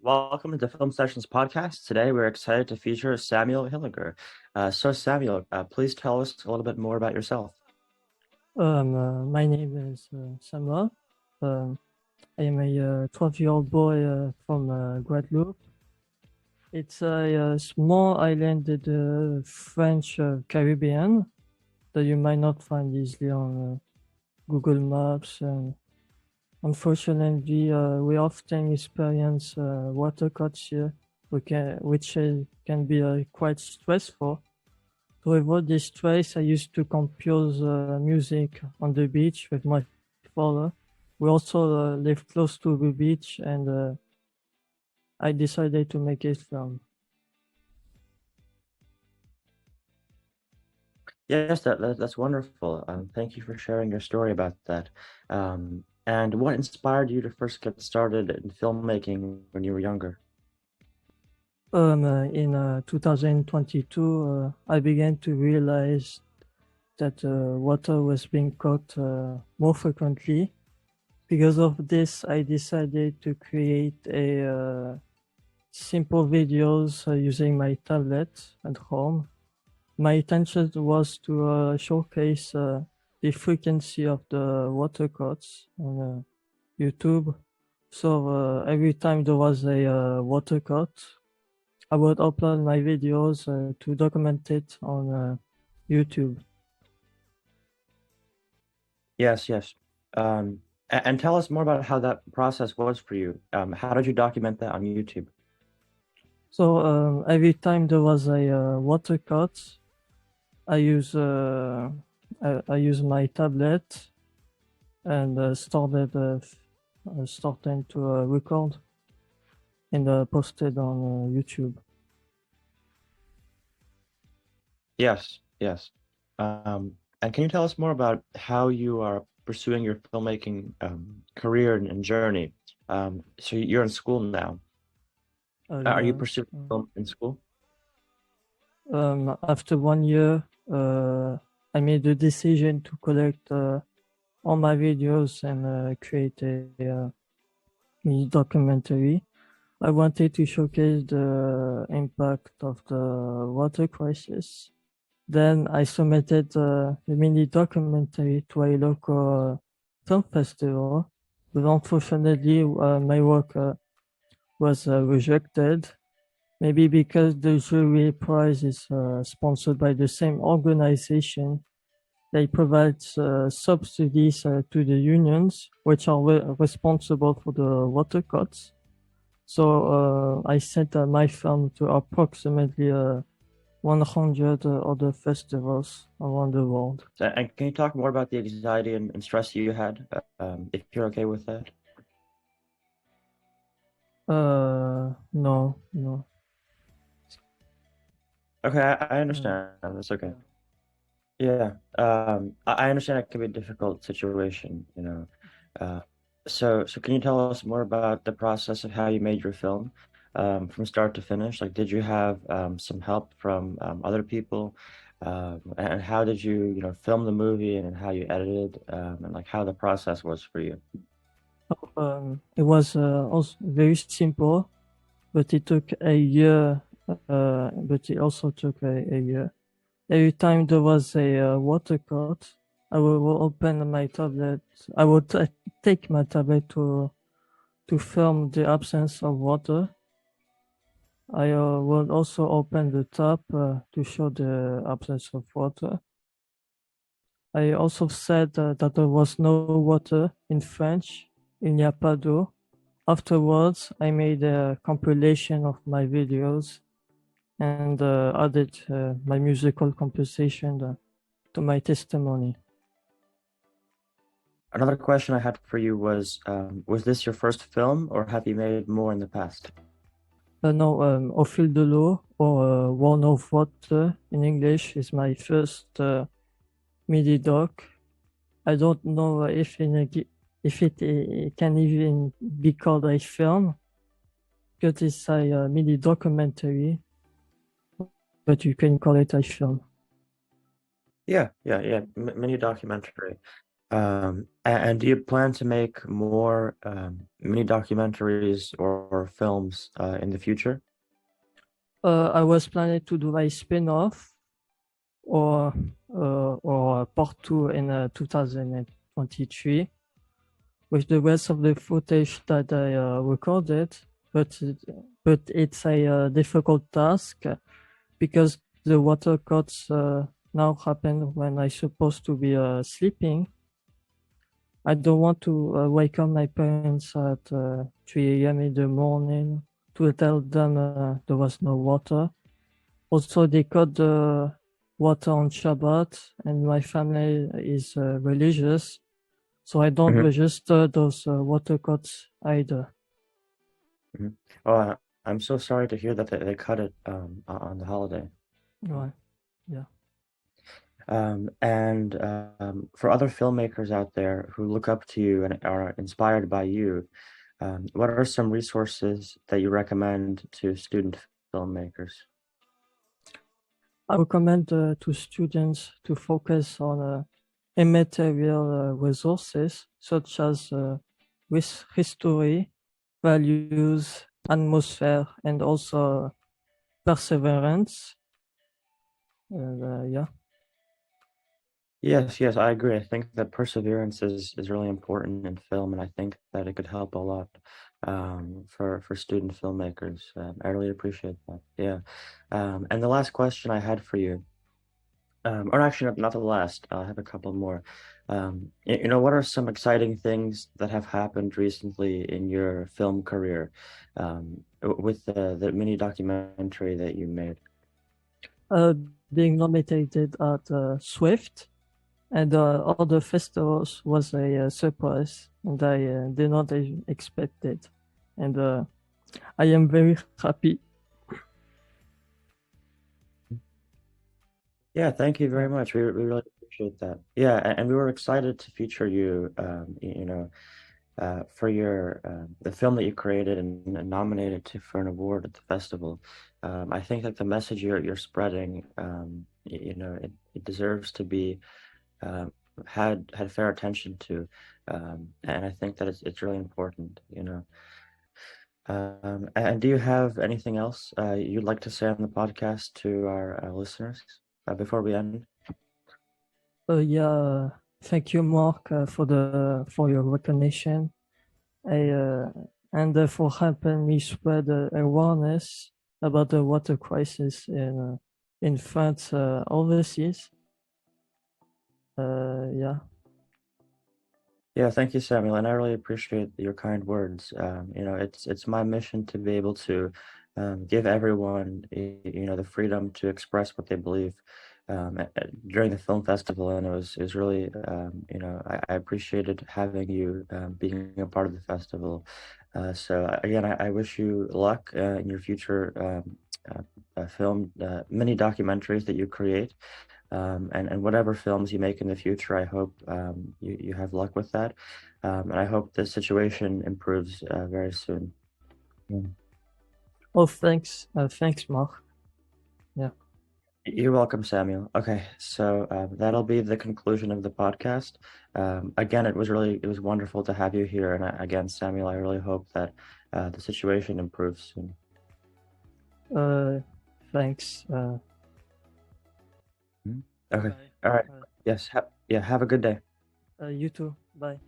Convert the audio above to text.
Welcome to the Film Sessions podcast. Today, we're excited to feature Samuel Hilliger. Samuel, please tell us a little bit more about yourself. My name is Samuel. I am a 12-year-old boy from Guadeloupe. It's a small island in the French Caribbean that you might not find easily on Google Maps. And unfortunately, we often experience water cuts here, which can be quite stressful. To avoid this stress, I used to compose music on the beach with my father. We also live close to the beach, and I decided to make a film. Yes, that's wonderful. Thank you for sharing your story about that. And what inspired you to first get started in filmmaking when you were younger? In 2022, I began to realize that water was being caught more frequently. Because of this, I decided to create a simple videos using my tablet at home. My intention was to showcase the frequency of the water cuts on YouTube. So every time there was a water cut, I would upload my videos to document it on YouTube. Yes, yes. And tell us more about how that process was for you. How did you document that on YouTube? So every time there was a water cut, I use my tablet and started to record and posted on YouTube. Yes, yes. And can you tell us more about how you are pursuing your filmmaking career and journey? So you're in school now. Are you Yeah. pursuing film in school? After 1 year, I made the decision to collect all my videos and create a mini-documentary. I wanted to showcase the impact of the water crisis. Then I submitted the mini-documentary to a local film festival, but unfortunately my work was rejected. Maybe because the jury prize is sponsored by the same organization. They provide subsidies to the unions, which are responsible for the water cuts. So I sent my film to approximately 100 other festivals around the world. And can you talk more about the anxiety and stress you had, if you're okay with that? No. Okay, I understand. That's okay. Yeah, I understand it can be a difficult situation, you know. So can you tell us more about the process of how you made your film, from start to finish? Like, did you have some help from other people? And how did you film the movie and how you edited, and like how the process was for you? It was also very simple, but it took a year. But it also took a year. Every time there was a water cut, I will open my tablet. I would take my tablet to film the absence of water. I will also open the tap to show the absence of water. I also said that there was no water in French, il n'y a pas d'eau. Afterwards, I made a compilation of my videos and added my musical composition to my testimony. Another question I had for you was this your first film, or have you made more in the past? No, Au fil de l'eau, or One of Water in English, is my first mini-doc. I don't know if it can even be called a film, because it's a mini-documentary, but you can call it a film. Yeah. Mini documentary. And do you plan to make more mini documentaries or films in the future? I was planning to do a spin-off or a part two in 2023 with the rest of the footage that I recorded, but it's a difficult task because the water cuts now happen when I'm supposed to be sleeping. I don't want to wake up my parents at 3 a.m. in the morning to tell them there was no water. Also, they cut the water on Shabbat, and my family is religious, so I don't Mhm. register those water cuts either. Mhm. Oh, I'm so sorry to hear that they cut it on the holiday. Right. Yeah. And for other filmmakers out there who look up to you and are inspired by you, what are some resources that you recommend to student filmmakers? I recommend to students to focus on immaterial resources such as history, values, atmosphere, and also perseverance. Yeah. Yes, I agree. I think that perseverance is really important in film, and I think that it could help a lot for student filmmakers. I really appreciate that. Yeah. And the last question I had for you, or actually not the last, I have a couple more. What are some exciting things that have happened recently in your film career, with the mini documentary that you made? Uh, Being nominated at SWIFT and other festivals was a surprise, and I did not expect it. And I am very happy. Yeah, thank you Yeah. very much. We really appreciate that. Yeah, and we were excited to feature you, for your the film that you created and nominated for an award at the festival. I think that the message you're spreading, it deserves to be um, had fair attention to, and I think that it's really important. And do you have anything else you'd like to say on the podcast to our listeners before we end? Yeah. Thank you, Mark, for your recognition. And for helping me spread awareness about the water crisis in France overseas. Yeah. Yeah, thank you, Samuel, and I really appreciate your kind words. It's my mission to be able to give everyone, the freedom to express what they believe during the film festival, and it was really, I appreciated having you being a part of the festival. Again, I wish you luck in your future film mini documentaries that you create. And whatever films you make in the future, I hope you have luck with that. And I hope the situation improves very soon. Mm. Oh, thanks. Thanks, Mark. Yeah. You're welcome, Samuel. Okay, so that'll be the conclusion of the podcast. Again, it was wonderful to have you here. And again, Samuel, I really hope that the situation improves soon. Uh, Thanks. Mhm. Okay, Bye. all right. Yes, yeah, have a good day. You too. Bye.